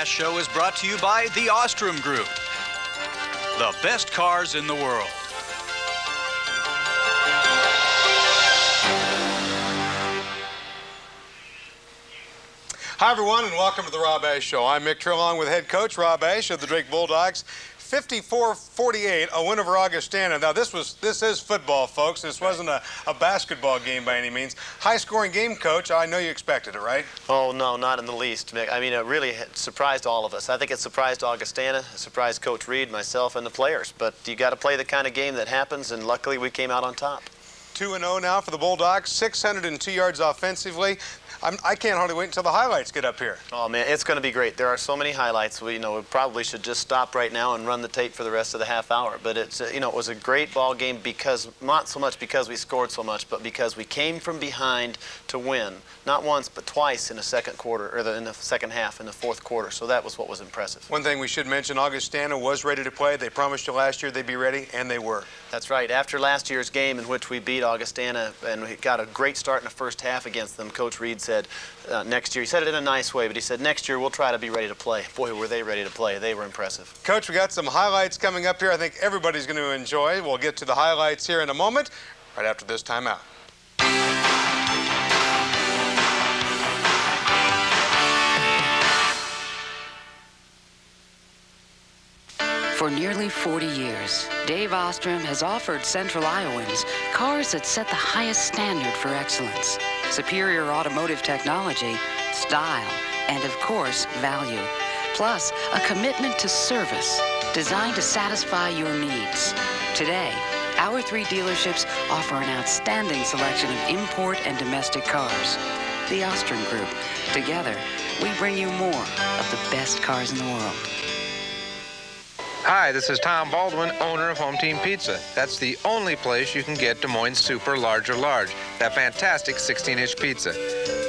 Bass Show is brought to you by the Ostrom Group, the best cars in the world. Hi, everyone, and welcome to the Rob Ash Show. I'm Mick Trilong with head coach Rob Ash of the Drake Bulldogs. 54-48, a win over Augustana. Now, this is football, folks. This wasn't a basketball game by any means. High-scoring game, Coach. I know you expected it, right? Oh, no, not in the least, Mick. I mean, it really surprised all of us. I think it surprised Augustana, it surprised Coach Reed, myself, and the players. But you got to play the kind of game that happens, and luckily we came out on top. 2-0 now for the Bulldogs, 602 yards offensively. I can't hardly wait until the highlights get up here. Oh, man, it's going to be great. There are so many highlights. We probably should just stop right now and run the tape for the rest of the half hour. But it's, it was a great ball game because, not so much because we scored so much, but because we came from behind to win. Not once, but twice in the second quarter, or in the second half, in the fourth quarter. So that was what was impressive. One thing we should mention, Augustana was ready to play. They promised you last year they'd be ready, and they were. That's right. After last year's game in which we beat Augustana and we got a great start in the first half against them, Coach Reed said, next year, he said it in a nice way, but he said next year we'll try to be ready to play. Boy, were they ready to play. They were impressive. Coach, we got some highlights coming up here I think everybody's going to enjoy. We'll get to the highlights here in a moment, right after this timeout. For nearly 40 years, Dave Ostrom has offered Central Iowans cars that set the highest standard for excellence. Superior automotive technology, style, and of course, value. Plus, a commitment to service designed to satisfy your needs. Today, our 3 dealerships offer an outstanding selection of import and domestic cars. The Ostrom Group. Together, we bring you more of the best cars in the world. Hi, this is Tom Baldwin, owner of Home Team Pizza. That's the only place you can get Des Moines Super Large or Large, that fantastic 16-inch pizza.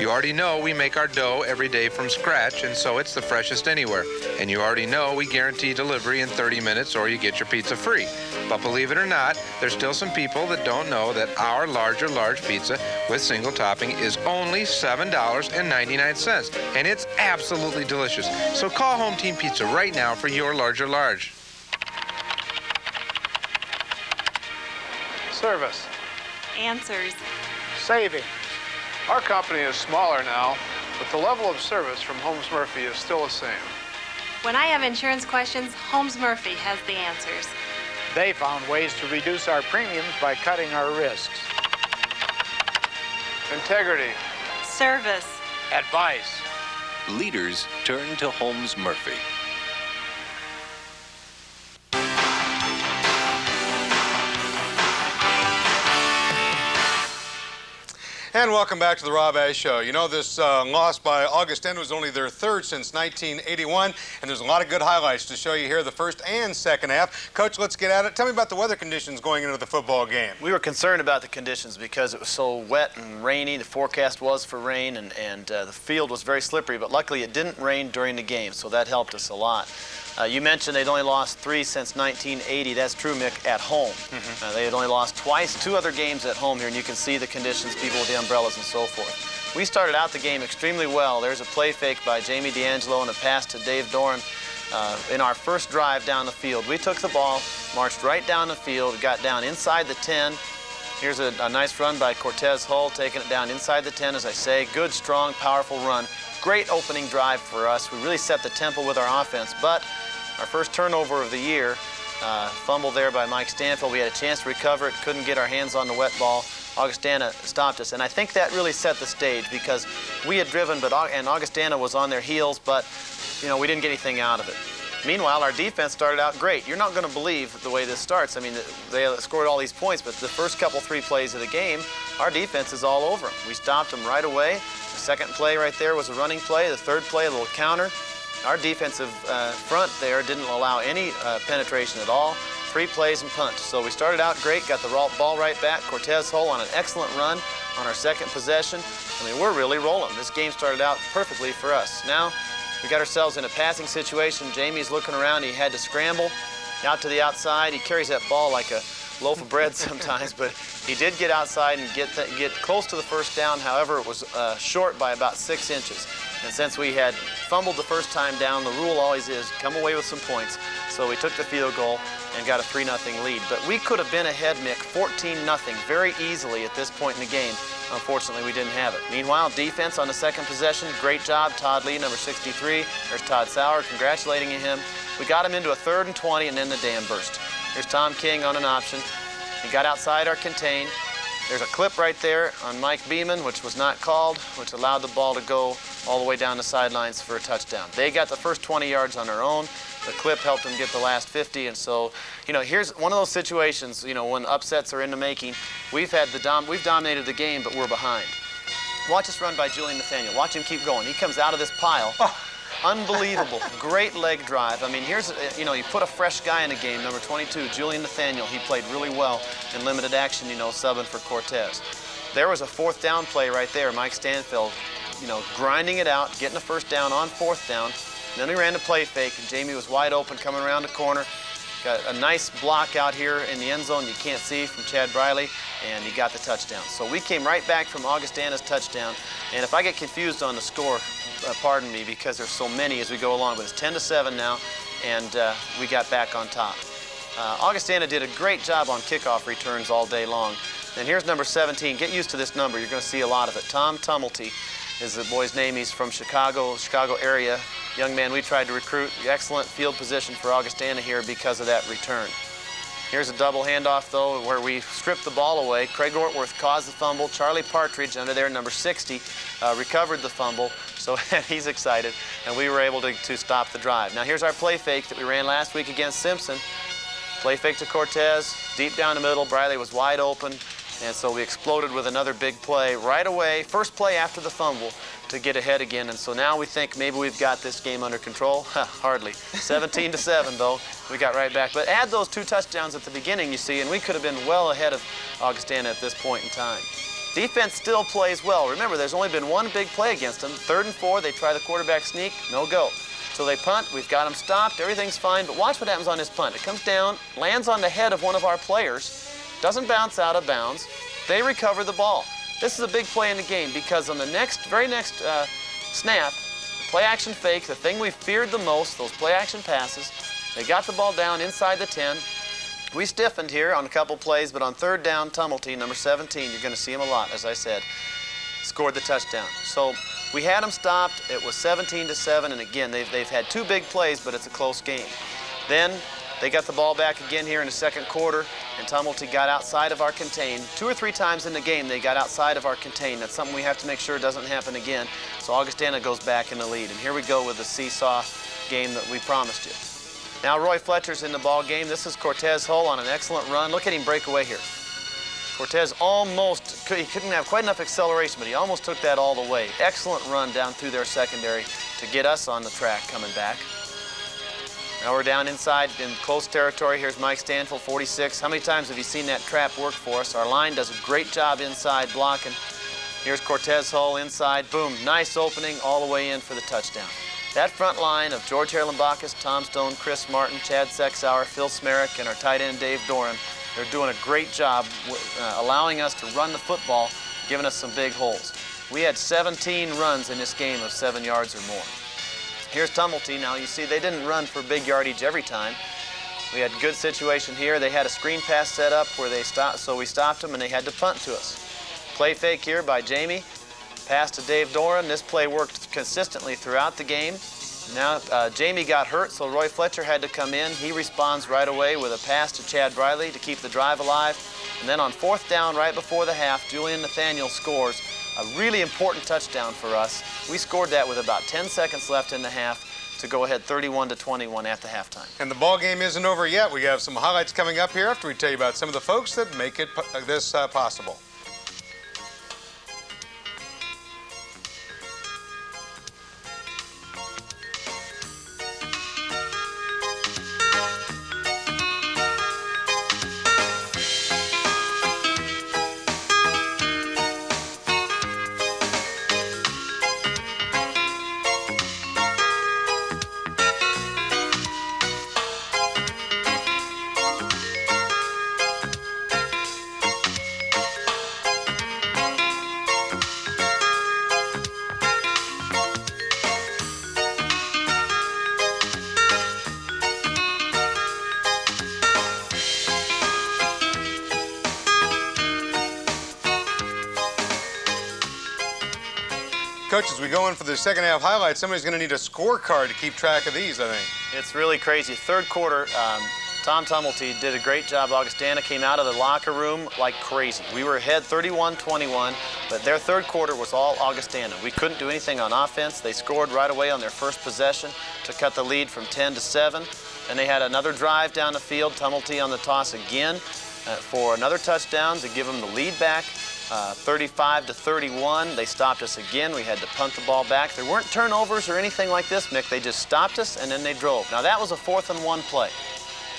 You already know we make our dough every day from scratch, and so it's the freshest anywhere. And you already know we guarantee delivery in 30 minutes or you get your pizza free. But believe it or not, there's still some people that don't know that our larger large pizza with single topping is only $7.99, and it's absolutely delicious. So call Home Team Pizza right now for your larger large. Service. Answers. Saving. Our company is smaller now, but the level of service from Holmes Murphy is still the same. When I have insurance questions, Holmes Murphy has the answers. They found ways to reduce our premiums by cutting our risks. Integrity. Service. Advice. Leaders turn to Holmes Murphy. And welcome back to the Rob Ash Show. You know, this loss by Augustana was only their 3rd since 1981, and there's a lot of good highlights to show you here the first and second half. Coach, let's get at it. Tell me about the weather conditions going into the football game. We were concerned about the conditions because it was so wet and rainy. The forecast was for rain, and the field was very slippery, but luckily it didn't rain during the game, so that helped us a lot. You mentioned they'd only lost 3 since 1980. That's true, Mick, at home. They had only lost twice, 2 other games at home here, and you can see the conditions, people with the umbrellas and so forth. We started out the game extremely well. There's a play fake by Jamie D'Angelo and a pass to Dave Doran in our first drive down the field. We took the ball, marched right down the field, got down inside the 10. Here's a nice run by Cortez Hull, taking it down inside the 10, as I say. Good, strong, powerful run. Great opening drive for us. We really set the tempo with our offense, but our first turnover of the year, fumble there by Mike Stanfield. We had a chance to recover it, couldn't get our hands on the wet ball. Augustana stopped us, and I think that really set the stage because we had driven, and Augustana was on their heels, but we didn't get anything out of it. Meanwhile, our defense started out great. You're not going to believe the way this starts. I mean, they scored all these points, but the first couple 3 plays of the game, our defense is all over them. We stopped them right away. The second play right there was a running play. The third play, a little counter. Our defensive front there didn't allow any penetration at all. 3 plays and punt. So we started out great, got the ball right back. Cortez Hull on an excellent run on our second possession. I mean, we're really rolling. This game started out perfectly for us. Now, we got ourselves in a passing situation. Jamie's looking around. He had to scramble out to the outside. He carries that ball like a loaf of bread sometimes, but he did get outside and get close to the first down. However, it was short by about 6 inches. And since we had fumbled the first time down, the rule always is come away with some points. So we took the field goal and got a 3-0 lead. But we could have been ahead, Mick, 14-0 very easily at this point in the game. Unfortunately, we didn't have it. Meanwhile, defense on the second possession, great job. Todd Lee, number 63. There's Todd Sauer, congratulating him. We got him into a 3rd and 20, and then the dam burst. Here's Tom King on an option. He got outside our contain. There's a clip right there on Mike Beeman, which was not called, which allowed the ball to go all the way down the sidelines for a touchdown. They got the first 20 yards on their own. The clip helped them get the last 50, and so, you know, here's one of those situations, you know, when upsets are in the making. We've dominated the game, but we're behind. Watch this run by Julian Nathaniel. Watch him keep going. He comes out of this pile. Unbelievable. Great leg drive. I mean, here's, you know, you put a fresh guy in the game, number 22, Julian Nathaniel. He played really well in limited action, you know, subbing for Cortez. There was a 4th down play right there. Mike Stanfield, you know, grinding it out, getting the first down on 4th down. Then he ran the play fake, and Jamie was wide open coming around the corner. Got a nice block out here in the end zone you can't see from Chad Briley, and he got the touchdown. So we came right back from Augustana's touchdown, and if I get confused on the score, pardon me, because there's so many as we go along, but it's 10-7 now, and we got back on top. Augustana did a great job on kickoff returns all day long. And here's number 17. Get used to this number. You're going to see a lot of it. Tom Tumulty is the boy's name. He's from Chicago area. Young man we tried to recruit. Excellent field position for Augustana here because of that return. Here's a double handoff, though, where we stripped the ball away. Craig Ortworth caused the fumble. Charlie Partridge, under there, number 60, recovered the fumble. So he's excited, and we were able to stop the drive. Now here's our play fake that we ran last week against Simpson. Play fake to Cortez, deep down the middle. Briley was wide open, and so we exploded with another big play right away. First play after the fumble to get ahead again, and so now we think maybe we've got this game under control. Hardly. 17-7, though. We got right back. But add those 2 touchdowns at the beginning, you see, and we could have been well ahead of Augustana at this point in time. Defense still plays well. Remember, there's only been one big play against them. 3rd and 4, they try the quarterback sneak, no go. So they punt, we've got them stopped, everything's fine, but watch what happens on this punt. It comes down, lands on the head of one of our players, doesn't bounce out of bounds. They recover the ball. This is a big play in the game because on the very next snap, play action fake, the thing we feared the most, those play action passes, they got the ball down inside the 10. We stiffened here on a couple plays, but on 3rd down, Tumulty, number 17, you're going to see him a lot, as I said, scored the touchdown. So we had them stopped. It was 17-7, and again, they've had 2 big plays, but it's a close game. Then they got the ball back again here in the 2nd quarter, and Tumulty got outside of our contain. 2 or 3 times in the game, they got outside of our contain. That's something we have to make sure doesn't happen again. So Augustana goes back in the lead, and here we go with the seesaw game that we promised you. Now Roy Fletcher's in the ball game. This is Cortez Hull on an excellent run. Look at him break away here. Cortez almost, he couldn't have quite enough acceleration, but he almost took that all the way. Excellent run down through their secondary to get us on the track coming back. Now we're down inside in close territory. Here's Mike Stanfield, 46. How many times have you seen that trap work for us? Our line does a great job inside blocking. Here's Cortez Hull inside. Boom, nice opening all the way in for the touchdown. That front line of George Haralambakis, Tom Stone, Chris Martin, Chad Sexauer, Phil Smerick, and our tight end Dave Doran, they're doing a great job allowing us to run the football, giving us some big holes. We had 17 runs in this game of 7 yards or more. Here's Tumulty. Now you see they didn't run for big yardage every time. We had a good situation here. They had a screen pass set up where they stopped, so we stopped them and they had to punt to us. Play fake here by Jamie. Pass to Dave Doran. This play worked consistently throughout the game. Now Jamie got hurt, so Roy Fletcher had to come in. He responds right away with a pass to Chad Briley to keep the drive alive. And then on 4th down, right before the half, Julian Nathaniel scores a really important touchdown for us. We scored that with about 10 seconds left in the half to go ahead 31-21 at the halftime. And the ball game isn't over yet. We have some highlights coming up here after we tell you about some of the folks that make this possible. Coach, as we go in for the second half highlights, somebody's going to need a scorecard to keep track of these, I think. It's really crazy. Third quarter, Tom Tumulty did a great job. Augustana came out of the locker room like crazy. We were ahead 31-21, but their third quarter was all Augustana. We couldn't do anything on offense. They scored right away on their first possession to cut the lead from 10-7. And they had another drive down the field, Tumulty on the toss again for another touchdown to give them the lead back. 35-31. They stopped us again. We had to punt the ball back. There weren't turnovers or anything like this, Mick. They just stopped us and then they drove. Now that was a 4th and 1 play.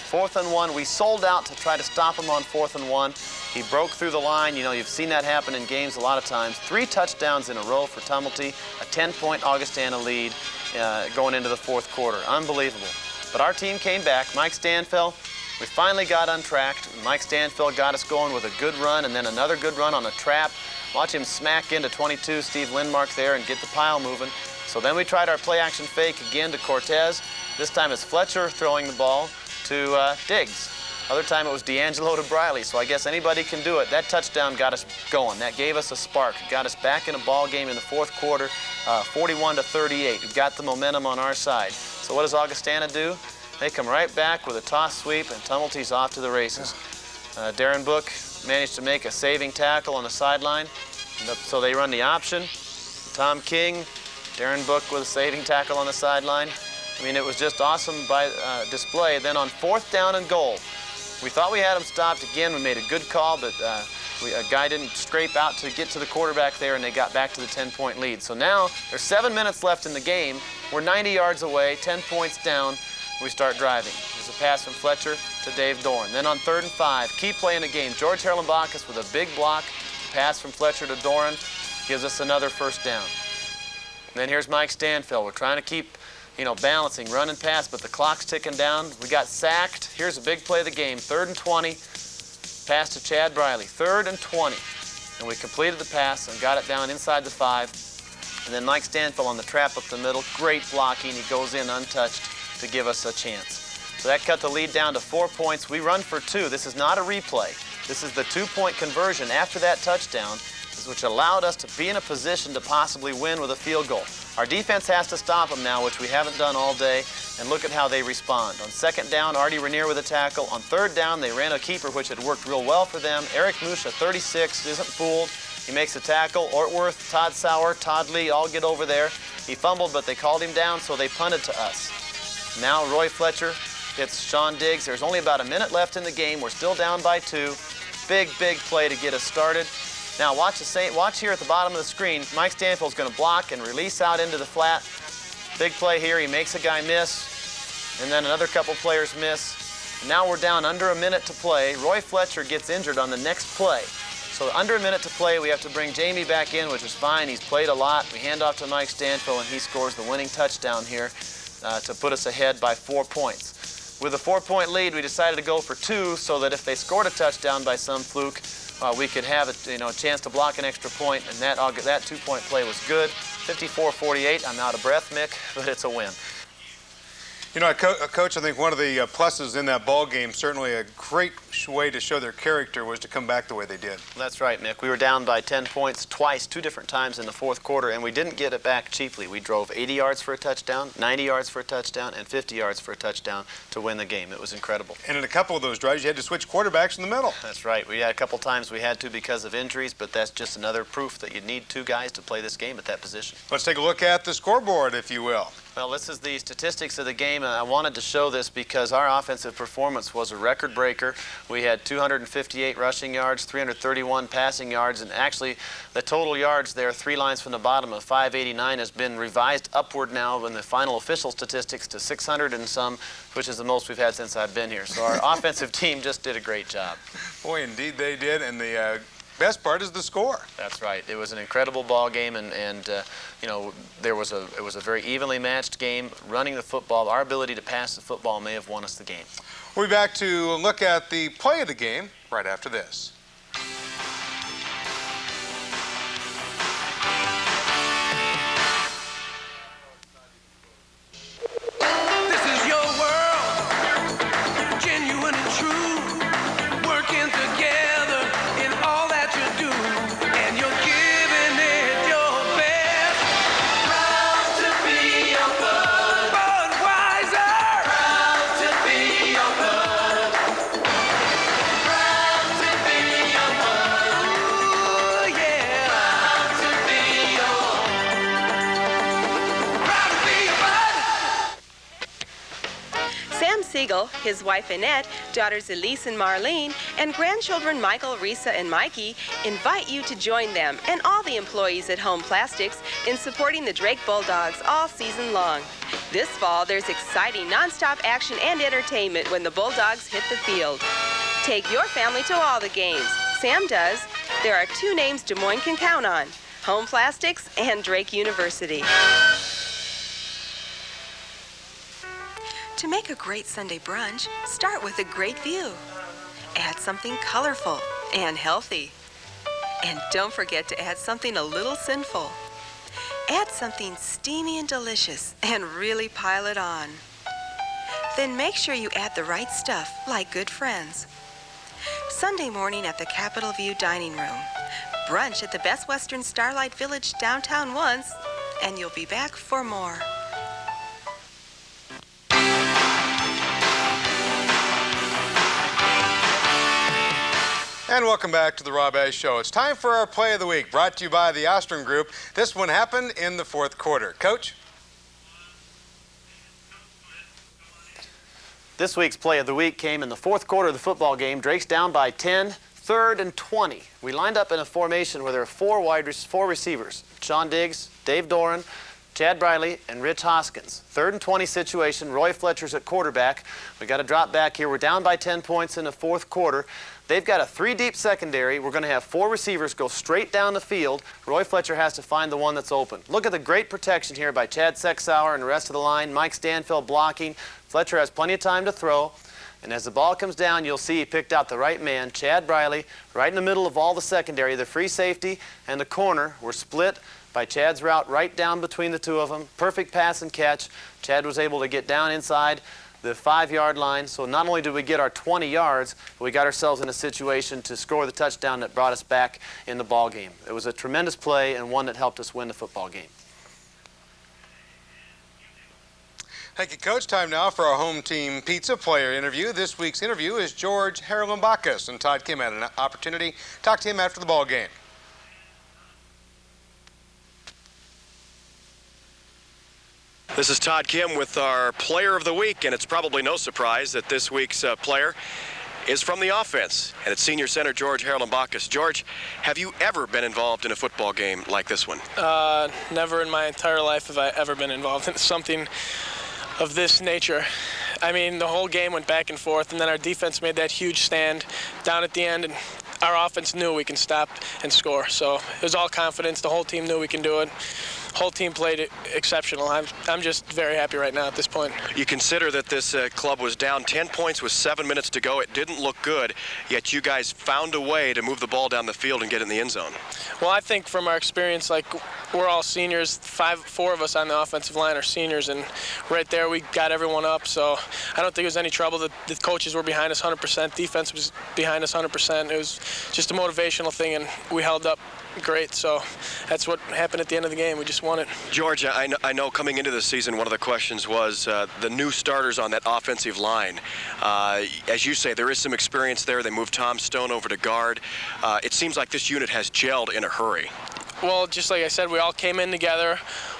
4th and 1. We sold out to try to stop him on 4th and 1. He broke through the line. You know, you've seen that happen in games a lot of times. 3 touchdowns in a row for Tumulty. A 10-point Augustana lead going into the 4th quarter. Unbelievable. But our team came back. Mike Stanfill, we finally got untracked. Mike Stanfill got us going with a good run and then another good run on a trap. Watch him smack into 22, Steve Lindmark there, and get the pile moving. So then we tried our play-action fake again to Cortez. This time it's Fletcher throwing the ball to Diggs. Other time it was D'Angelo to Briley, so I guess anybody can do it. That touchdown got us going. That gave us a spark. It got us back in a ball game in the 4th quarter, 41-38. We've got the momentum on our side. So what does Augustana do? They come right back with a toss sweep, and Tumulty's off to the races. Darren Book managed to make a saving tackle on the sideline, so they run the option. Tom King, Darren Book with a saving tackle on the sideline. I mean, it was just awesome by display. Then on 4th down and goal, we thought we had him stopped again. We made a good call, but a guy didn't scrape out to get to the quarterback there, and they got back to the 10-point lead. So now there's 7 minutes left in the game. We're 90 yards away, 10 points down. We start driving. There's a pass from Fletcher to Dave Dorn. Then on 3rd and 5, key play in the game, George Haralambakis with a big block. Pass from Fletcher to Doran gives us another 1st down. And then here's Mike Stanfill. We're trying to keep, you know, balancing, run and pass, but the clock's ticking down. We got sacked. Here's a big play of the game, 3rd and 20. Pass to Chad Briley, 3rd and 20. And we completed the pass and got it down inside the 5. And then Mike Stanfill on the trap up the middle. Great blocking. He goes in untouched to give us a chance. So that cut the lead down to 4 points. We run for 2. This is not a replay. This is the 2-point conversion after that touchdown, which allowed us to be in a position to possibly win with a field goal. Our defense has to stop them now, which we haven't done all day, and look at how they respond. On 2nd down, Artie Rainier with a tackle. On 3rd down, they ran a keeper, which had worked real well for them. Eric Musha, 36, isn't fooled. He makes a tackle. Ortworth, Todd Sauer, Todd Lee all get over there. He fumbled, but they called him down, so they punted to us. Now Roy Fletcher hits Sean Diggs. There's only about a minute left in the game. We're still down by 2. Big, big play to get us started. Now watch here at the bottom of the screen. Mike Stanfield's going to block and release out into the flat. Big play here. He makes a guy miss, and then another couple players miss. And now we're down under a minute to play. Roy Fletcher gets injured on the next play. So under a minute to play, we have to bring Jamie back in, which is fine. He's played a lot. We hand off to Mike Stanfield, and he scores the winning touchdown here to put us ahead by 4 points. With a 4-point lead, we decided to go for 2 so that if they scored a touchdown by some fluke, we could have a chance to block an extra point, and that 2-point play was good. 54-48. I'm out of breath, Mick, but it's a win. You know, Coach, I think one of the pluses in that ball game, certainly a great way to show their character, was to come back the way they did. That's right, Mick. We were down by 10 points twice, 2 different times in the 4th quarter, and we didn't get it back cheaply. We drove 80 yards for a touchdown, 90 yards for a touchdown, and 50 yards for a touchdown to win the game. It was incredible. And in a couple of those drives, you had to switch quarterbacks in the middle. That's right. We had a couple times we had to because of injuries, but that's just another proof that you need 2 guys to play this game at that position. Let's take a look at the scoreboard, if you will. Well, this is the statistics of the game. I wanted to show this because our offensive performance was a record breaker. We had 258 rushing yards, 331 passing yards, and actually the total yards there, 3 lines from the bottom of 589, has been revised upward now in the final official statistics to 600 and some, which is the most we've had since I've been here. So our offensive team just did a great job. Boy, indeed they did, and the best part is the score. That's right. It was an incredible ball game, and you know, it was a very evenly matched game. Running the football, our ability to pass the football may have won us the game. We'll be back to look at the play of the game right after this. Michael, his wife Annette, daughters Elise and Marlene, and grandchildren Michael, Risa, and Mikey invite you to join them and all the employees at Home Plastics in supporting the Drake Bulldogs all season long. This fall, there's exciting nonstop action and entertainment when the Bulldogs hit the field. Take your family to all the games. Sam does. There are 2 names Des Moines can count on: Home Plastics and Drake University. To make a great Sunday brunch, start with a great view. Add something colorful and healthy. And don't forget to add something a little sinful. Add something steamy and delicious and really pile it on. Then make sure you add the right stuff, like good friends. Sunday morning at the Capitol View Dining Room. Brunch at the Best Western Starlight Village downtown once, and you'll be back for more. And welcome back to the Rob A. Show. It's time for our Play of the Week, brought to you by the Ostrom Group. This one happened in the 4th quarter. Coach? This week's Play of the Week came in the 4th quarter of the football game. Drake's down by 10, 3rd and 20. We lined up in a formation where there are 4 receivers: Sean Diggs, Dave Doran, Chad Briley, and Rich Hoskins. 3rd and 20 situation. Roy Fletcher's at quarterback. We got to drop back here. We're down by 10 points in the 4th quarter. They've got a 3-deep secondary. We're going to have 4 receivers go straight down the field. Roy Fletcher has to find the one that's open. Look at the great protection here by Chad Sexauer and the rest of the line. Mike Stanfield blocking. Fletcher has plenty of time to throw. And as the ball comes down, you'll see he picked out the right man, Chad Briley, right in the middle of all the secondary. The free safety and the corner were split by Chad's route right down between the 2 of them. Perfect pass and catch. Chad was able to get down inside the 5-yard line. So not only did we get our 20 yards, but we got ourselves in a situation to score the touchdown that brought us back in the ball game. It was a tremendous play and one that helped us win the football game. Thank you, Coach. Time now for our home team pizza player interview. This week's interview is George Haralambakis, and Todd Kim had an opportunity to talk to him after the ball game. This is Todd Kim with our Player of the Week, and it's probably no surprise that this week's player is from the offense, and it's senior center George Haralambakis. George, have you ever been involved in a football game like this one? Never in my entire life have I ever been involved in something of this nature. I mean, the whole game went back and forth, and then our defense made that huge stand down at the end, and our offense knew we can stop and score. So it was all confidence. The whole team knew we can do it. Whole team played exceptional. I'm just very happy right now at this point. You consider that this club was down 10 points with 7 minutes to go. It didn't look good, yet you guys found a way to move the ball down the field and get in the end zone. Well, I think from our experience, like, we're all seniors. 4 of us on the offensive line are seniors, and right there we got everyone up. So I don't think it was any trouble. The coaches were behind us 100%. Defense was behind us 100%. It was just a motivational thing, and we held up great. So that's what happened at the end of the game. We just won it. George, I know coming into the season, one of the questions was the new starters on that offensive line. As you say, there is some experience there. They moved Tom Stone over to guard. It seems like this unit has gelled in a hurry. Well, just like I said, we all came in together.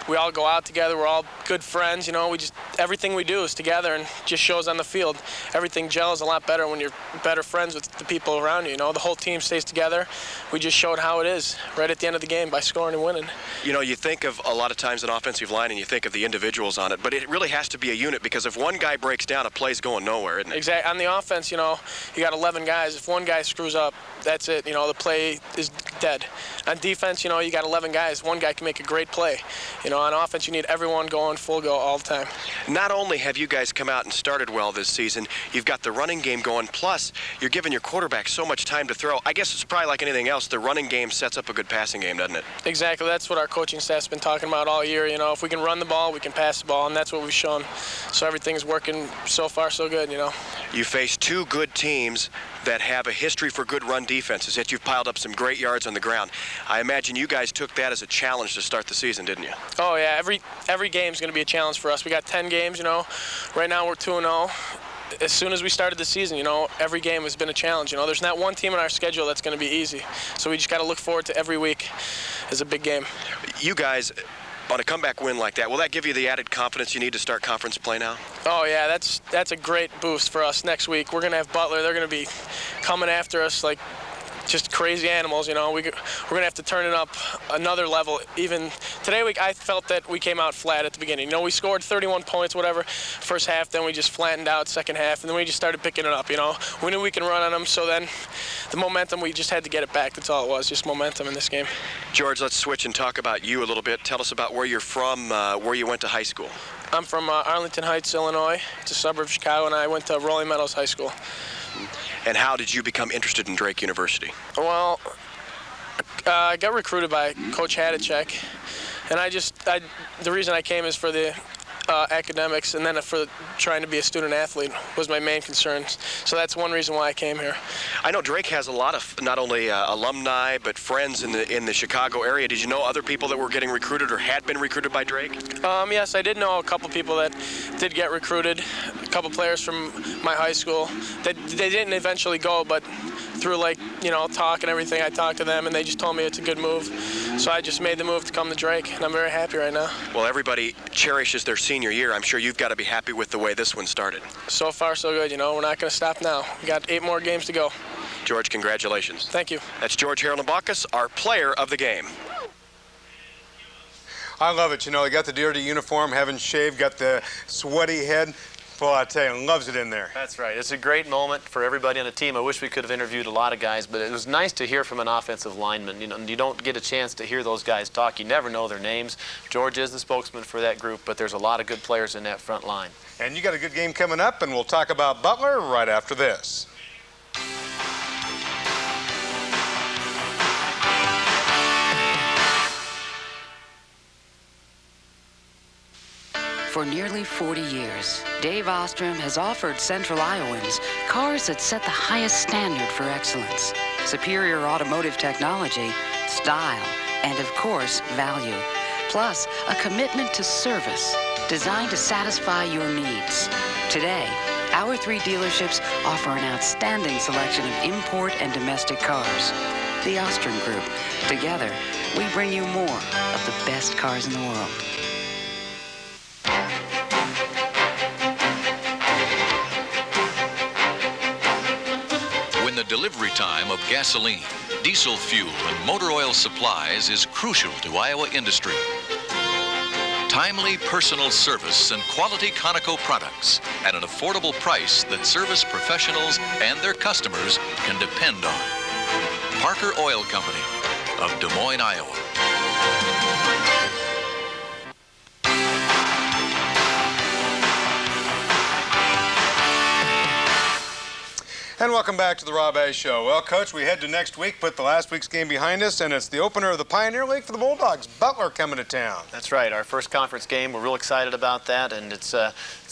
We all go out together. We're all good friends. You know, everything we do is together and just shows on the field. Everything gels a lot better when you're better friends with the people around you. You know, the whole team stays together. We just showed how it is right at the end of the game by scoring and winning. You know, you think of a lot of times an offensive line and you think of the individuals on it, but it really has to be a unit, because if one guy breaks down, a play's going nowhere, isn't it? Exactly. On the offense, you know, you got 11 guys. If one guy screws up, that's it. You know, the play is dead. On defense, you know, you got 11 guys. One guy can make a great play. You know, on offense, you need everyone going full go all the time. Not only have you guys come out and started well this season, you've got the running game going, plus you're giving your quarterback so much time to throw. I guess it's probably like anything else, the running game sets up a good passing game, doesn't it? Exactly. That's what our coaching staff's been talking about all year. You know, if we can run the ball, we can pass the ball, and that's what we've shown. So everything's working so far so good, you know. You face 2 good teams that have a history for good run defenses, yet you've piled up some great yards on the ground. I imagine you guys took that as a challenge to start the season, didn't you? Oh, yeah. Every game's going to be a challenge for us. We got 10 games, you know. Right now we're 2-0. As soon as we started the season, you know, every game has been a challenge. You know, there's not one team in our schedule that's going to be easy. So we just got to look forward to every week as a big game. You guys on a comeback win like that, will that give you the added confidence you need to start conference play now? Oh, yeah, that's a great boost for us next week. We're going to have Butler. They're going to be coming after us like just crazy animals, you know. We're going to have to turn it up another level. Even today, I felt that we came out flat at the beginning. You know, we scored 31 points, whatever, first half. Then we just flattened out second half, and then we just started picking it up, you know. We knew we can run on them, so then the momentum, we just had to get it back. That's all it was, just momentum in this game. George, let's switch and talk about you a little bit. Tell us about where you're from, where you went to high school. I'm from Arlington Heights, Illinois. It's a suburb of Chicago, and I went to Rolling Meadows High School. And how did you become interested in Drake University? Well, I got recruited by Coach Hadacek, and the reason I came is for the academics, and then for trying to be a student athlete was my main concern. So that's one reason why I came here. I know Drake has a lot of not only alumni but friends in the Chicago area. Did you know other people that were getting recruited or had been recruited by Drake? Yes, I did know a couple people that did get recruited. A couple players from my high school. They didn't eventually go, but through talk and everything, I talked to them and they just told me it's a good move. So I just made the move to come to Drake, and I'm very happy right now. Well, everybody cherishes their senior year. I'm sure you've got to be happy with the way this one started. So far, so good. You know, we're not going to stop now. We got 8 more games to go. George, congratulations. Thank you. That's George Haralambakis, our player of the game. I love it. You know, he got the dirty uniform, haven't shaved, got the sweaty head. Boy, I tell you, loves it in there. That's right. It's a great moment for everybody on the team. I wish we could have interviewed a lot of guys, but it was nice to hear from an offensive lineman. You know, you don't get a chance to hear those guys talk. You never know their names. George is the spokesman for that group, but there's a lot of good players in that front line. And you got a good game coming up, and we'll talk about Butler right after this. For nearly 40 years, Dave Ostrom has offered Central Iowans cars that set the highest standard for excellence. Superior automotive technology, style, and of course, value. Plus, a commitment to service designed to satisfy your needs. Today, our 3 dealerships offer an outstanding selection of import and domestic cars. The Ostrom Group. Together, we bring you more of the best cars in the world. When the delivery time of gasoline, diesel fuel, and motor oil supplies is crucial to Iowa industry. Timely personal service and quality Conoco products at an affordable price that service professionals and their customers can depend on. Parker Oil Company of Des Moines, Iowa. And welcome back to the Rob A. Show. Well, Coach, we head to next week, put the last week's game behind us, and it's the opener of the Pioneer League for the Bulldogs. Butler coming to town. That's right, our first conference game. We're real excited about that, and it's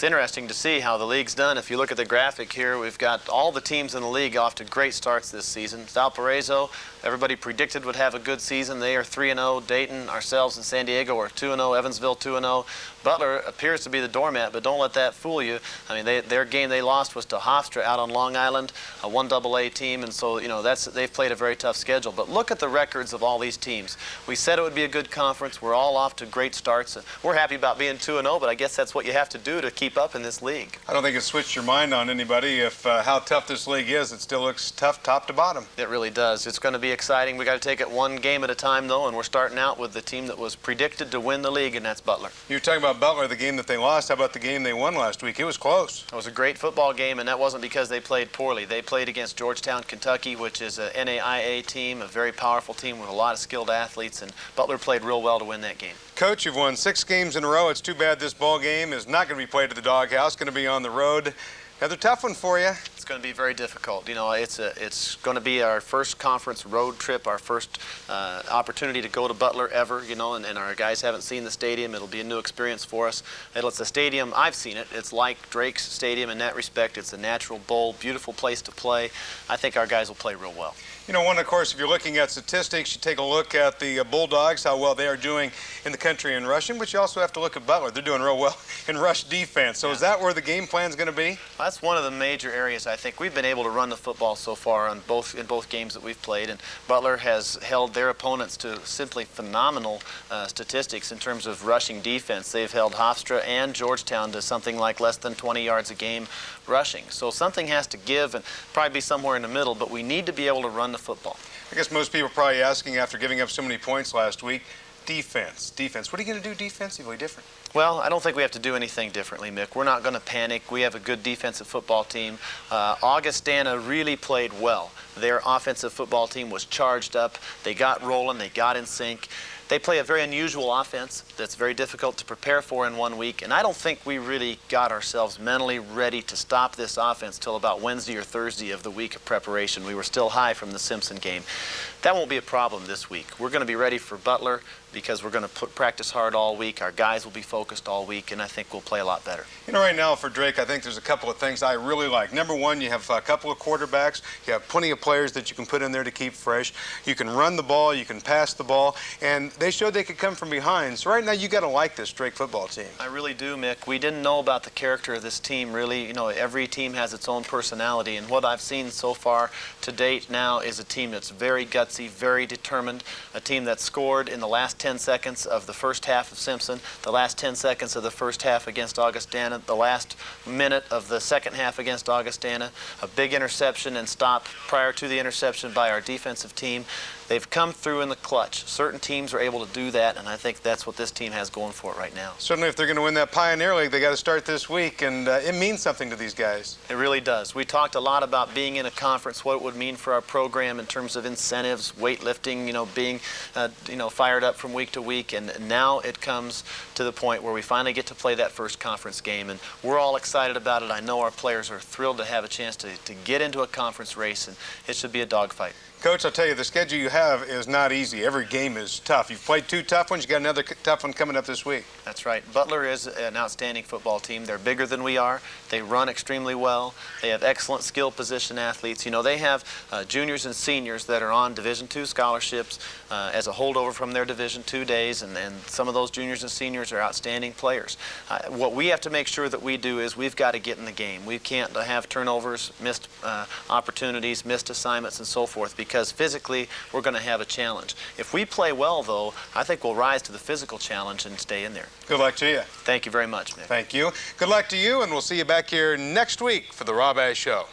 interesting to see how the league's done. If you look at the graphic here, we've got all the teams in the league off to great starts this season. Valparaiso, everybody predicted would have a good season. They are 3-0. Dayton, ourselves, and San Diego are 2-0. Evansville 2-0. Butler appears to be the doormat, but don't let that fool you. I mean, their game they lost was to Hofstra out on Long Island, a 1AA team, and so, you know, they've played a very tough schedule. But look at the records of all these teams. We said it would be a good conference. We're all off to great starts. We're happy about being 2-0, but I guess that's what you have to do to keep up in this league. I don't think it's switched your mind on anybody. If how tough this league is, it still looks tough top to bottom. It really does. It's going to be exciting. We got to take it one game at a time, though, and we're starting out with the team that was predicted to win the league, and that's Butler. You're talking about Butler, the game that they lost. How about the game they won last week? It was close. It was a great football game, and that wasn't because they played poorly. They played against Georgetown, Kentucky, which is a NAIA team, a very powerful team with a lot of skilled athletes, and Butler played real well to win that game. Coach, you've won 6 games in a row. It's too bad this ball game is not going to be played at the Doghouse. Going to be on the road. Another tough one for you. It's going to be very difficult. You know, it's going to be our first conference road trip, our first opportunity to go to Butler ever, you know, and our guys haven't seen the stadium. It'll be a new experience for us. It's a stadium, I've seen it. It's like Drake's Stadium in that respect. It's a natural bowl, beautiful place to play. I think our guys will play real well. You know, of course, if you're looking at statistics, you take a look at the Bulldogs, how well they are doing in the country in rushing, but you also have to look at Butler. They're doing real well in rush defense. So is that where the game plan is going to be? That's one of the major areas. I think we've been able to run the football so far in both games that we've played, and Butler has held their opponents to simply phenomenal statistics in terms of rushing defense. They've held Hofstra and Georgetown to something like less than 20 yards a game rushing. So something has to give, and probably be somewhere in the middle, but we need to be able to run the football. I guess most people are probably asking, after giving up so many points last week, defense. What are you going to do defensively different? Well, I don't think we have to do anything differently, Mick. We're not going to panic. We have a good defensive football team. Augustana really played well. Their offensive football team was charged up. They got rolling. They got in sync. They play a very unusual offense that's very difficult to prepare for in 1 week, and I don't think we really got ourselves mentally ready to stop this offense till about Wednesday or Thursday of the week of preparation. We were still high from the Simpson game. That won't be a problem this week. We're going to be ready for Butler because we're going to practice hard all week. Our guys will be focused all week, and I think we'll play a lot better. You know, right now for Drake, I think there's a couple of things I really like. Number one, you have a couple of quarterbacks. You have plenty of players that you can put in there to keep fresh. You can run the ball, you can pass the ball, and they showed they could come from behind. So right now you got to like this Drake football team. I really do, Mick. We didn't know about the character of this team, really. You know, every team has its own personality, and what I've seen so far to date now is a team that's very gutsy, very determined, a team that scored in the last 10 seconds of the first half of Simpson, the last 10 seconds of the first half against Augustana, the last minute of the second half against Augustana, a big interception and stop prior to the interception by our defensive team. They've come through in the clutch. Certain teams are able to do that, and I think that's what this team has going for it right now. Certainly if they're going to win that Pioneer League, they got to start this week, and it means something to these guys. It really does. We talked a lot about being in a conference, what it would mean for our program in terms of incentives, weightlifting, you know, being fired up from week to week, and now it comes to the point where we finally get to play that first conference game, and we're all excited about it. I know our players are thrilled to have a chance to get into a conference race, and it should be a dogfight. Coach, I'll tell you, the schedule you have is not easy. Every game is tough. You've played 2 tough ones. You got another tough one coming up this week. That's right. Butler is an outstanding football team. They're bigger than we are. They run extremely well. They have excellent skill position athletes. You know, they have juniors and seniors that are on Division II scholarships as a holdover from their Division II days, and some of those juniors and seniors are outstanding players. What we have to make sure that we do is we've got to get in the game. We can't have turnovers, missed opportunities, missed assignments, and so forth, because physically we're going to have a challenge. If we play well, though, I think we'll rise to the physical challenge and stay in there. Good luck to you. Thank you very much, Mick. Thank you. Good luck to you, and we'll see you back here next week for the Rob Ash Show.